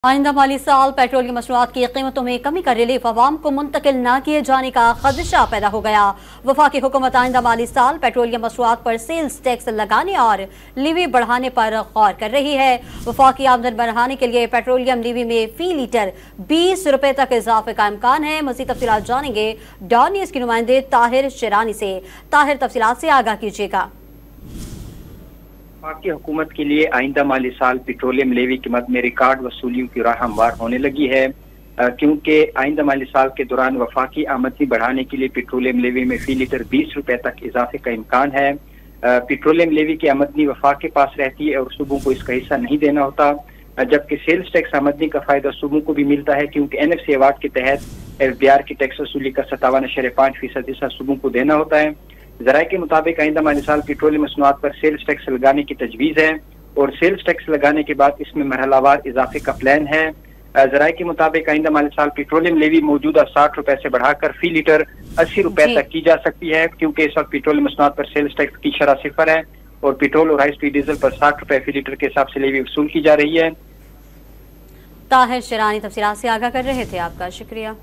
आइंदा माली साल पेट्रोल की मसनूआत की कीमतों में कमी का रिलीफ अवाम को मुंतकिल न किए जाने का खदशा पैदा हो गया। वफाकी हुकूमत आइंदा माली साल पेट्रोलियम मसनूआत पर सेल्स टैक्स लगाने और लीवी बढ़ाने पर गौर कर रही है। वफाकी आमदन बढ़ाने के लिए पेट्रोलियम लीवी में फी लीटर 20 रुपए तक इजाफे का इम्कान है। मज़ीद तफसीलात जानेंगे डॉन न्यूज़ के नुमाइंदे ताहिर शिरानी से। ताहिर, तफसीलात से आगाह कीजिएगा। वफाकी हुकूमत के लिए आइंदा माली साल पेट्रोलियम लेवी की मद में रिकॉर्ड वसूलियों की राह हमवार होने लगी है, क्योंकि आइंदा माली साल के दौरान वफाकी आमदनी बढ़ाने के लिए पेट्रोलियम लेवी में फी लीटर 20 रुपए तक इजाफे का इम्कान है। पेट्रोलियम लेवी की आमदनी वफाक के पास रहती है और सूबों को इसका हिस्सा नहीं देना होता, जबकि सेल्स टैक्स आमदनी का फायदा सूबों को भी मिलता है, क्योंकि NFC अवार्ड के तहत FBR की टैक्स वसूली का 57.5% हिस्सा सूबों को देना होता है। ज़राए के मुताबिक आइंदा माली साल पेट्रोलियम मसनूआत पर सेल्स टैक्स लगाने की तजवीज़ है और सेल्स टैक्स लगाने के बाद इसमें मरहलावार इजाफे का प्लान है। ज़राए के मुताबिक आइंदा माली साल पेट्रोलियम लेवी मौजूदा 60 रुपए से बढ़ाकर फी लीटर 80 रुपए तक की जा सकती है, क्योंकि इस वक्त पेट्रोलियम मसनूआत पर सेल्स टैक्स की शरह 0 है और पेट्रोल और हाई स्पीड डीजल पर 60 रुपए फी लीटर के हिसाब से लेवी वसूल की जा रही है। ताहिर शिरानी तफसीलात से आगाह कर रहे थे, आपका शुक्रिया।